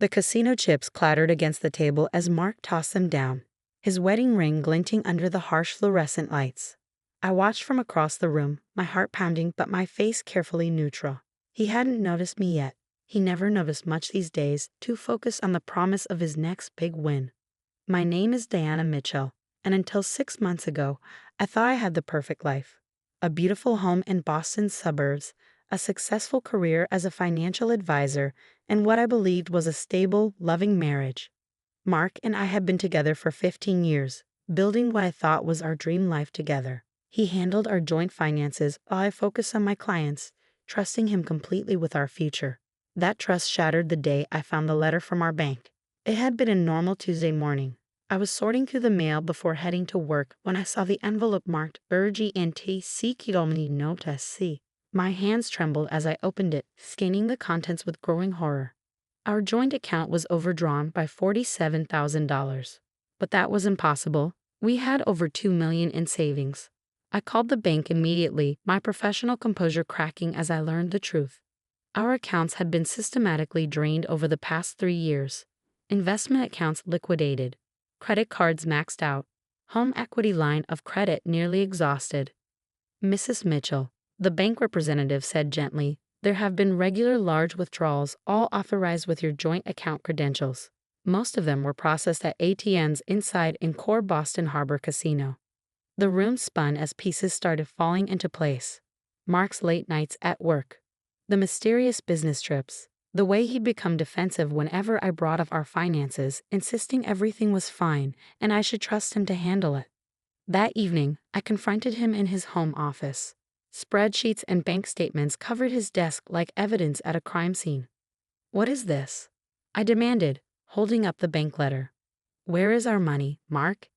The casino chips clattered against the table as Mark tossed them down, his wedding ring glinting under the harsh fluorescent lights. I watched from across the room, my heart pounding but my face carefully neutral. He hadn't noticed me yet. He never noticed much these days, too focused on the promise of his next big win. My name is Diana Mitchell, and until 6 months ago, I thought I had the perfect life. A beautiful home in Boston's suburbs, a successful career as a financial advisor, and what I believed was a stable, loving marriage. Mark and I had been together for 15 years, building what I thought was our dream life together. He handled our joint finances while I focused on my clients, trusting him completely with our future. That trust shattered the day I found the letter from our bank. It had been a normal Tuesday morning. I was sorting through the mail before heading to work when I saw the envelope marked Urgente Sicuramente Nota C. My hands trembled as I opened it, scanning the contents with growing horror. Our joint account was overdrawn by $47,000. But that was impossible. We had over $2 million in savings. I called the bank immediately, my professional composure cracking as I learned the truth. Our accounts had been systematically drained over the past 3 years. Investment accounts liquidated. Credit cards maxed out. Home equity line of credit nearly exhausted. Mrs. Mitchell, the bank representative said gently, there have been regular large withdrawals, all authorized with your joint account credentials. Most of them were processed at ATMs inside in core Boston Harbor Casino. The room spun as pieces started falling into place. Mark's late nights at work. The mysterious business trips. The way he'd become defensive whenever I brought up our finances, insisting everything was fine and I should trust him to handle it. That evening, I confronted him in his home office. Spreadsheets and bank statements covered his desk like evidence at a crime scene. "What is this?" I demanded, holding up the bank letter. "Where is our money, Mark?"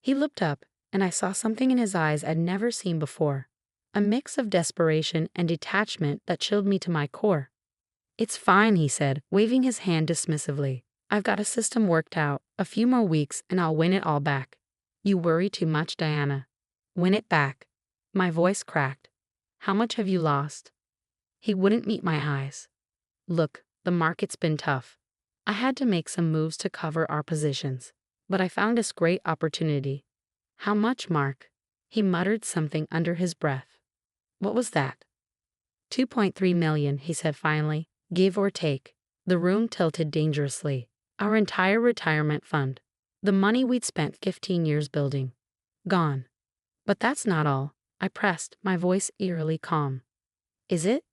He looked up, and I saw something in his eyes I'd never seen before. A mix of desperation and detachment that chilled me to my core. "It's fine," he said, waving his hand dismissively. "I've got a system worked out. A few more weeks and I'll win it all back." "You worry too much, Diana." "Win it back." My voice cracked. "How much have you lost?" He wouldn't meet my eyes. "Look, the market's been tough. I had to make some moves to cover our positions. But I found this great opportunity." "How much, Mark?" He muttered something under his breath. "What was that?" $2.3 million, he said finally, give or take. The room tilted dangerously. Our entire retirement fund. The money we'd spent 15 years building. Gone. "But that's not all," I pressed, my voice eerily calm. "Is it?"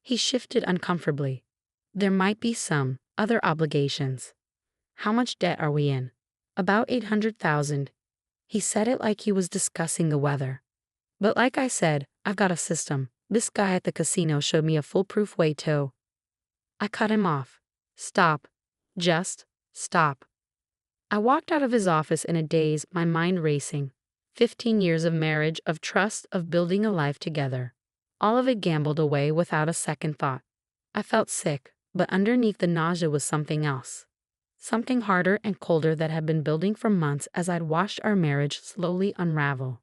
He shifted uncomfortably. "There might be some other obligations." "How much debt are we in?" "About 800,000. He said it like he was discussing the weather. "But like I said, I've got a system. This guy at the casino showed me a foolproof way to." I cut him off. "Stop. Just stop." I walked out of his office in a daze, my mind racing. 15 years of marriage, of trust, of building a life together. All of it gambled away without a second thought. I felt sick, but underneath the nausea was something else. Something harder and colder that had been building for months as I'd watched our marriage slowly unravel.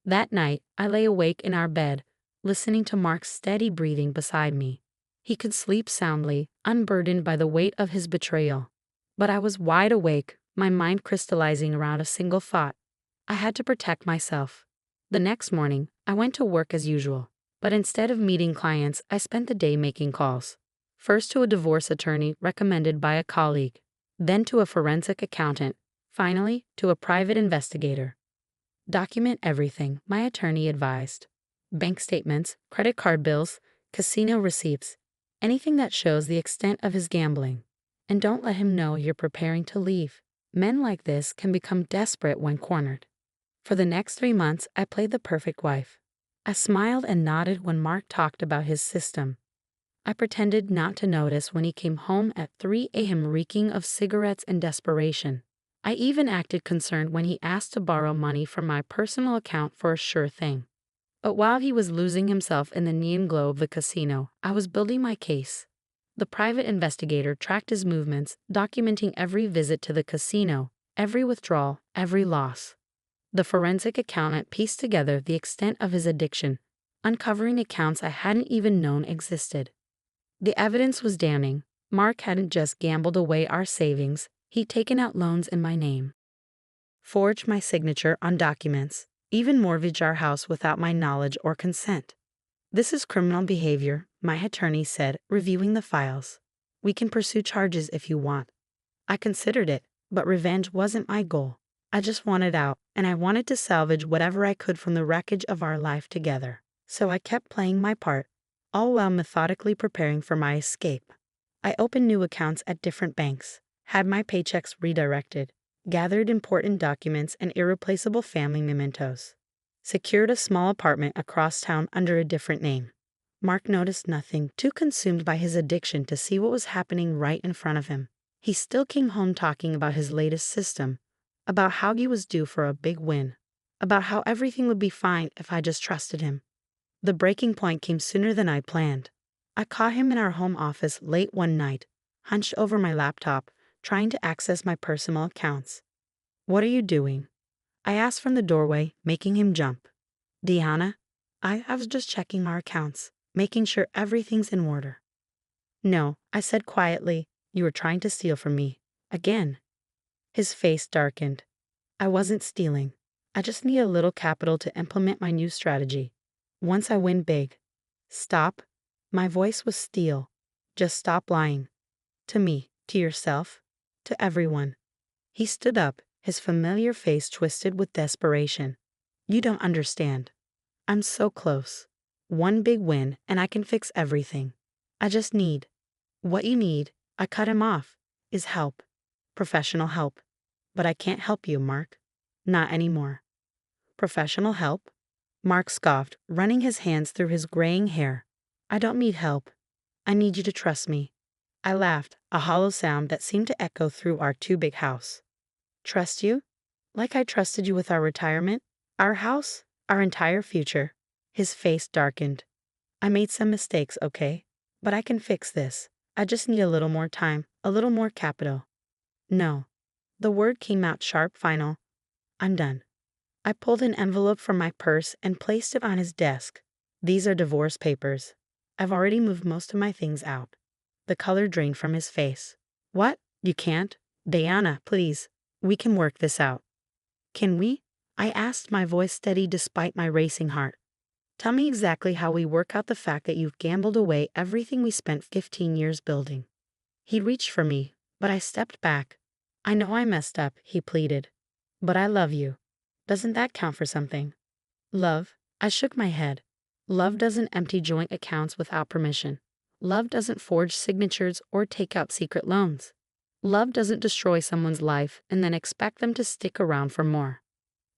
That night, I lay awake in our bed, listening to Mark's steady breathing beside me. He could sleep soundly, unburdened by the weight of his betrayal. But I was wide awake, my mind crystallizing around a single thought. I had to protect myself. The next morning, I went to work as usual, but instead of meeting clients, I spent the day making calls. First to a divorce attorney recommended by a colleague, then to a forensic accountant, finally to a private investigator. "Document everything," my attorney advised. "Bank statements, credit card bills, casino receipts, anything that shows the extent of his gambling. And don't let him know you're preparing to leave. Men like this can become desperate when cornered." For the next 3 months, I played the perfect wife. I smiled and nodded when Mark talked about his system. I pretended not to notice when he came home at 3 a.m. reeking of cigarettes and desperation. I even acted concerned when he asked to borrow money from my personal account for a sure thing. But while he was losing himself in the neon glow of the casino, I was building my case. The private investigator tracked his movements, documenting every visit to the casino, every withdrawal, every loss. The forensic accountant pieced together the extent of his addiction, uncovering accounts I hadn't even known existed. The evidence was damning. Mark hadn't just gambled away our savings, he'd taken out loans in my name, forged my signature on documents, even mortgaged our house without my knowledge or consent. This is criminal behavior, my attorney said, reviewing the files. We can pursue charges if you want. I considered it, but revenge wasn't my goal. I just wanted out, and I wanted to salvage whatever I could from the wreckage of our life together. So I kept playing my part, all while methodically preparing for my escape. I opened new accounts at different banks, had my paychecks redirected, gathered important documents and irreplaceable family mementos, secured a small apartment across town under a different name. Mark noticed nothing, too consumed by his addiction to see what was happening right in front of him. He still came home talking about his latest system, about how he was due for a big win, about how everything would be fine if I just trusted him. The breaking point came sooner than I planned. I caught him in our home office late one night, hunched over my laptop, trying to access my personal accounts. "What are you doing?" I asked from the doorway, making him jump. "Deanna, I was just checking our accounts, making sure everything's in order." "No," I said quietly, "you were trying to steal from me. Again." His face darkened. "I wasn't stealing. I just need a little capital to implement my new strategy. Once I win big." "Stop." My voice was steel. "Just stop lying. To me, to yourself, to everyone." He stood up, his familiar face twisted with desperation. "You don't understand. I'm so close. One big win, and I can fix everything. I just need—" "What you need," I cut him off, "is help. Professional help. But I can't help you, Mark. Not anymore." "Professional help?" Mark scoffed, running his hands through his graying hair. "I don't need help. I need you to trust me." I laughed, a hollow sound that seemed to echo through our too-big house. "Trust you? Like I trusted you with our retirement, our house, our entire future." His face darkened. "I made some mistakes, okay? But I can fix this. I just need a little more time, a little more capital." "No." The word came out sharp, final. "I'm done." I pulled an envelope from my purse and placed it on his desk. "These are divorce papers. I've already moved most of my things out." The color drained from his face. "What? You can't? Diana, please. We can work this out." "Can we?" I asked, my voice steady despite my racing heart. "Tell me exactly how we work out the fact that you've gambled away everything we spent 15 years building." He reached for me, but I stepped back. "I know I messed up," he pleaded. "But I love you. Doesn't that count for something?" "Love?" I shook my head. "Love doesn't empty joint accounts without permission. Love doesn't forge signatures or take out secret loans. Love doesn't destroy someone's life and then expect them to stick around for more."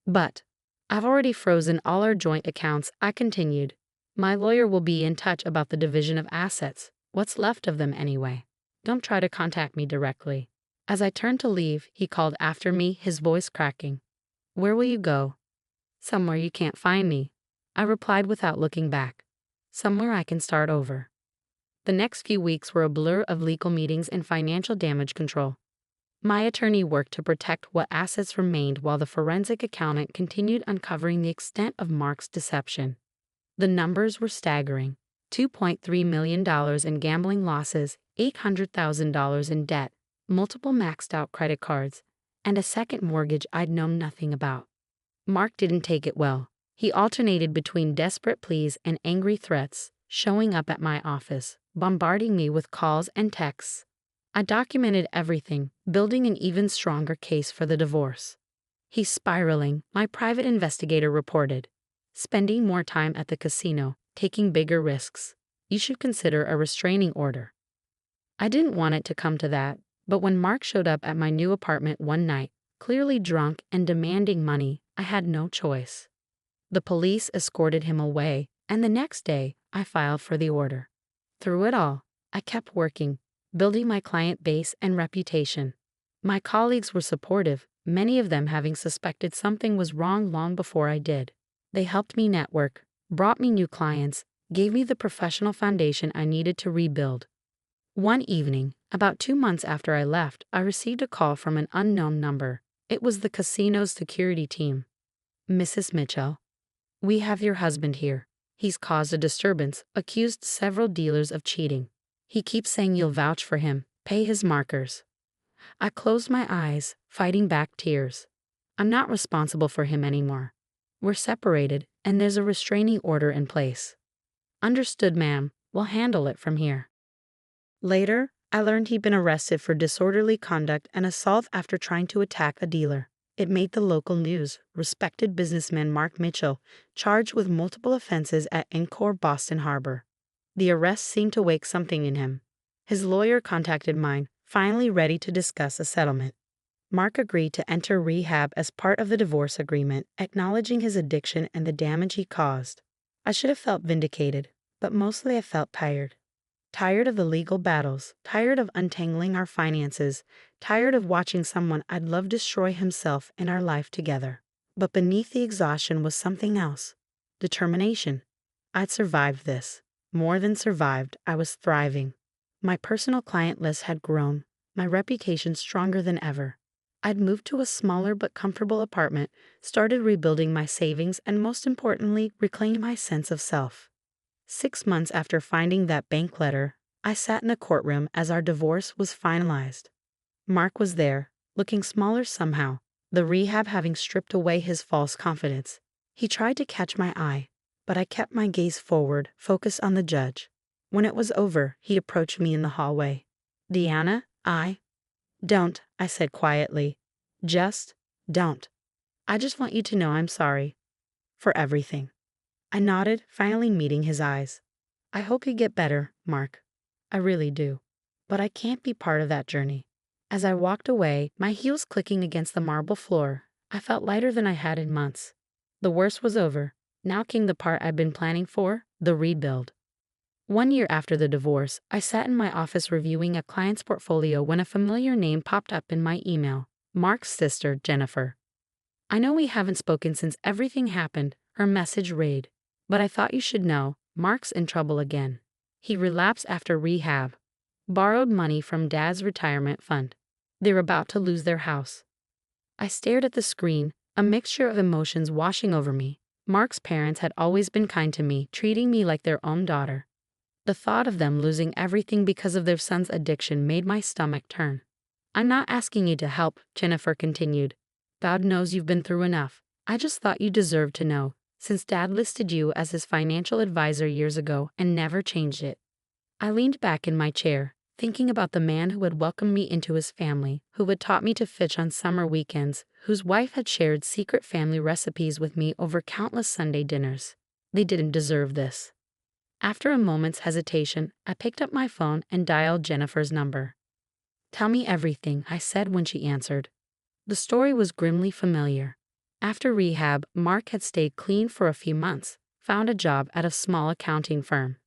"But I've already frozen all our joint accounts," I continued. "My lawyer will be in touch about the division of assets. What's left of them anyway? Don't try to contact me directly." As I turned to leave, he called after me, his voice cracking. "Where will you go?" "Somewhere you can't find me," I replied without looking back. "Somewhere I can start over." The next few weeks were a blur of legal meetings and financial damage control. My attorney worked to protect what assets remained while the forensic accountant continued uncovering the extent of Mark's deception. The numbers were staggering. $2.3 million in gambling losses, $800,000 in debt, multiple maxed-out credit cards, and a second mortgage I'd known nothing about. Mark didn't take it well. He alternated between desperate pleas and angry threats, showing up at my office, bombarding me with calls and texts. I documented everything, building an even stronger case for the divorce. "He's spiraling," my private investigator reported. "Spending more time at the casino, taking bigger risks. You should consider a restraining order." I didn't want it to come to that, but when Mark showed up at my new apartment one night, clearly drunk and demanding money, I had no choice. The police escorted him away, and the next day, I filed for the order. Through it all, I kept working, building my client base and reputation. My colleagues were supportive, many of them having suspected something was wrong long before I did. They helped me network, brought me new clients, gave me the professional foundation I needed to rebuild. One evening, about 2 months after I left, I received a call from an unknown number. It was the casino's security team. "Mrs. Mitchell, we have your husband here. He's caused a disturbance, accused several dealers of cheating. He keeps saying you'll vouch for him, pay his markers. I closed my eyes, fighting back tears. I'm not responsible for him anymore. We're separated, and there's a restraining order in place. Understood, ma'am. We'll handle it from here. Later, I learned he'd been arrested for disorderly conduct and assault after trying to attack a dealer. It made the local news. Respected businessman Mark Mitchell, charged with multiple offenses at Encore Boston Harbor. The arrest seemed to wake something in him. His lawyer contacted mine, finally ready to discuss a settlement. Mark agreed to enter rehab as part of the divorce agreement, acknowledging his addiction and the damage he caused. I should have felt vindicated, but mostly I felt tired. Tired of the legal battles, tired of untangling our finances, tired of watching someone I'd love destroy himself and our life together. But beneath the exhaustion was something else. Determination. I'd survived this. More than survived, I was thriving. My personal client list had grown, my reputation stronger than ever. I'd moved to a smaller but comfortable apartment, started rebuilding my savings, and most importantly, reclaimed my sense of self. 6 months after finding that bank letter, I sat in a courtroom as our divorce was finalized. Mark was there, looking smaller somehow, the rehab having stripped away his false confidence. He tried to catch my eye, but I kept my gaze forward, focused on the judge. When it was over, he approached me in the hallway. "Deanna, Don't," I said quietly. "Just don't. I just want you to know I'm sorry. For everything." I nodded, finally meeting his eyes. "I hope you get better, Mark. I really do. But I can't be part of that journey." As I walked away, my heels clicking against the marble floor, I felt lighter than I had in months. The worst was over. Now came the part I'd been planning for, the rebuild. 1 year after the divorce, I sat in my office reviewing a client's portfolio when a familiar name popped up in my email. Mark's sister, Jennifer. "I know we haven't spoken since everything happened," her message read. "But I thought you should know, Mark's in trouble again. He relapsed after rehab. Borrowed money from Dad's retirement fund. They're about to lose their house." I stared at the screen, a mixture of emotions washing over me. Mark's parents had always been kind to me, treating me like their own daughter. The thought of them losing everything because of their son's addiction made my stomach turn. "I'm not asking you to help," Jennifer continued. "God knows you've been through enough. I just thought you deserved to know, since Dad listed you as his financial advisor years ago and never changed it." I leaned back in my chair, thinking about the man who had welcomed me into his family, who had taught me to fish on summer weekends, whose wife had shared secret family recipes with me over countless Sunday dinners. They didn't deserve this. After a moment's hesitation, I picked up my phone and dialed Jennifer's number. "Tell me everything," I said when she answered. The story was grimly familiar. After rehab, Mark had stayed clean for a few months, found a job at a small accounting firm.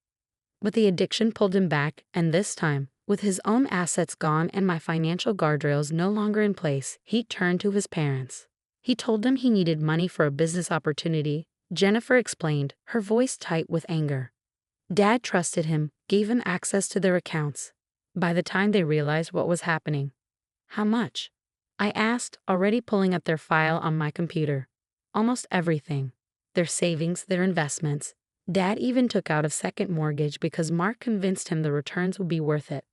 But the addiction pulled him back, and this time, with his own assets gone and my financial guardrails no longer in place, he turned to his parents. He told them he needed money for a business opportunity, Jennifer explained, her voice tight with anger. Dad trusted him, gave him access to their accounts. By the time they realized what was happening. "How much?" I asked, already pulling up their file on my computer. "Almost everything. Their savings, their investments. Dad even took out a second mortgage because Mark convinced him the returns would be worth it."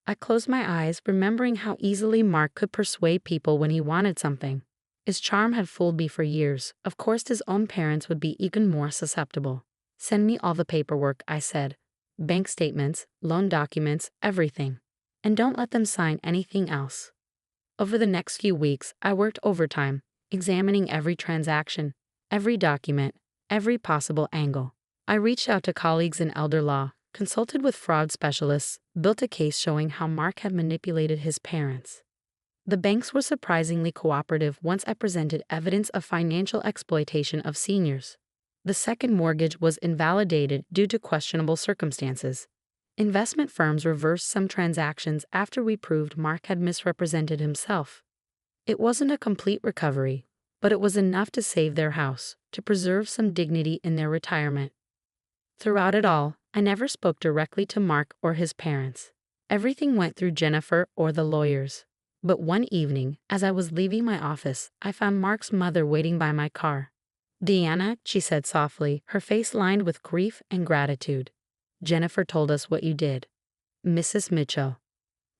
I closed my eyes, remembering how easily Mark could persuade people when he wanted something. His charm had fooled me for years. Of course, his own parents would be even more susceptible. "Send me all the paperwork," I said. "Bank statements, loan documents, everything. And don't let them sign anything else." Over the next few weeks, I worked overtime, examining every transaction, every document, every possible angle. I reached out to colleagues in elder law, consulted with fraud specialists, built a case showing how Mark had manipulated his parents. The banks were surprisingly cooperative once I presented evidence of financial exploitation of seniors. The second mortgage was invalidated due to questionable circumstances. Investment firms reversed some transactions after we proved Mark had misrepresented himself. It wasn't a complete recovery, but it was enough to save their house, to preserve some dignity in their retirement. Throughout it all, I never spoke directly to Mark or his parents. Everything went through Jennifer or the lawyers. But one evening, as I was leaving my office, I found Mark's mother waiting by my car. "Deanna," she said softly, her face lined with grief and gratitude. "Jennifer told us what you did." Mrs. Mitchell.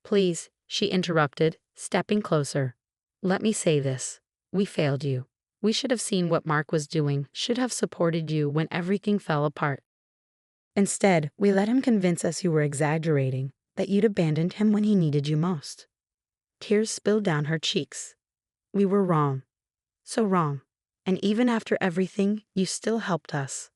Please, she interrupted, stepping closer. Let me say this. We failed you. We should have seen what Mark was doing, should have supported you when everything fell apart. Instead, we let him convince us you were exaggerating, that you'd abandoned him when he needed you most. Tears spilled down her cheeks. We were wrong. So wrong. And even after everything, you still helped us.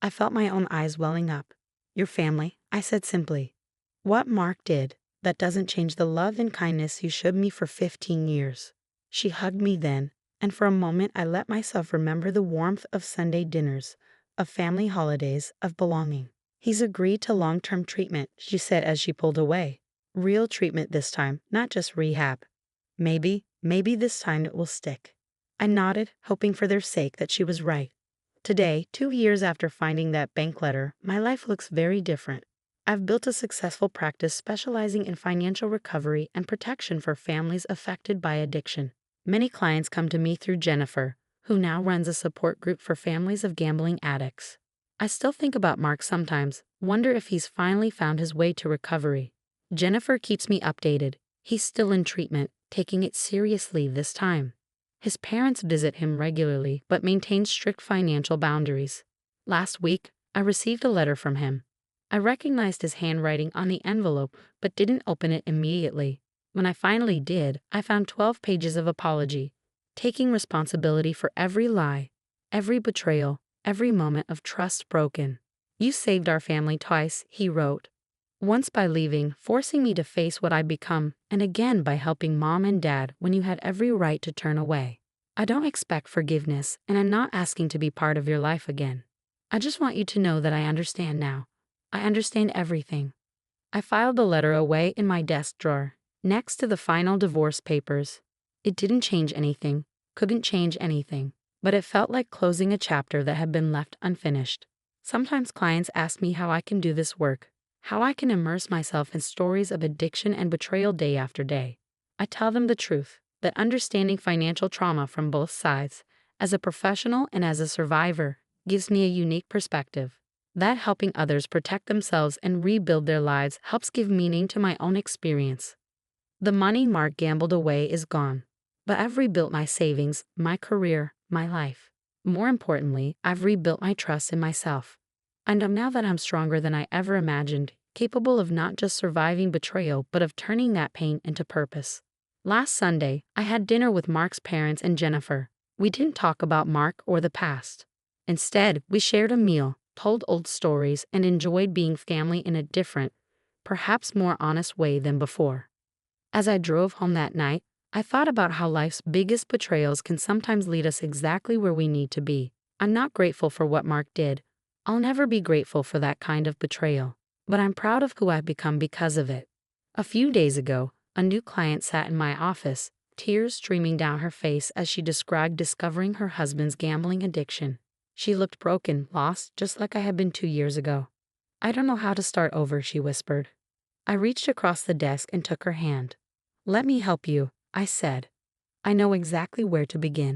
I felt my own eyes welling up. Your family, I said simply. What Mark did, that doesn't change the love and kindness you showed me for 15 years. She hugged me then, and for a moment I let myself remember the warmth of Sunday dinners, of family holidays, of belonging. He's agreed to long-term treatment, she said as she pulled away. Real treatment this time, not just rehab. Maybe this time it will stick. I nodded, hoping for their sake that she was right. Today, 2 years after finding that bank letter, my life looks very different. I've built a successful practice specializing in financial recovery and protection for families affected by addiction. Many clients come to me through Jennifer, who now runs a support group for families of gambling addicts. I still think about Mark sometimes, wonder if he's finally found his way to recovery. Jennifer keeps me updated. He's still in treatment, taking it seriously this time. His parents visit him regularly but maintain strict financial boundaries. Last week, I received a letter from him. I recognized his handwriting on the envelope but didn't open it immediately. When I finally did, I found 12 pages of apology, taking responsibility for every lie, every betrayal, every moment of trust broken. You saved our family twice, he wrote. Once by leaving, forcing me to face what I'd become, and again by helping Mom and Dad when you had every right to turn away. I don't expect forgiveness, and I'm not asking to be part of your life again. I just want you to know that I understand now. I understand everything. I filed the letter away in my desk drawer, next to the final divorce papers. It didn't change anything, couldn't change anything, but it felt like closing a chapter that had been left unfinished. Sometimes clients ask me how I can do this work, how I can immerse myself in stories of addiction and betrayal day after day. I tell them the truth, that understanding financial trauma from both sides, as a professional and as a survivor, gives me a unique perspective. That helping others protect themselves and rebuild their lives helps give meaning to my own experience. The money Mark gambled away is gone, but I've rebuilt my savings, my career, my life. More importantly, I've rebuilt my trust in myself. And now that I'm stronger than I ever imagined, capable of not just surviving betrayal but of turning that pain into purpose. Last Sunday, I had dinner with Mark's parents and Jennifer. We didn't talk about Mark or the past. Instead, we shared a meal, told old stories, and enjoyed being family in a different, perhaps more honest way than before. As I drove home that night, I thought about how life's biggest betrayals can sometimes lead us exactly where we need to be. I'm not grateful for what Mark did. I'll never be grateful for that kind of betrayal, but I'm proud of who I've become because of it. A few days ago, a new client sat in my office, tears streaming down her face as she described discovering her husband's gambling addiction. She looked broken, lost, just like I had been 2 years ago. I don't know how to start over, she whispered. I reached across the desk and took her hand. Let me help you, I said. I know exactly where to begin.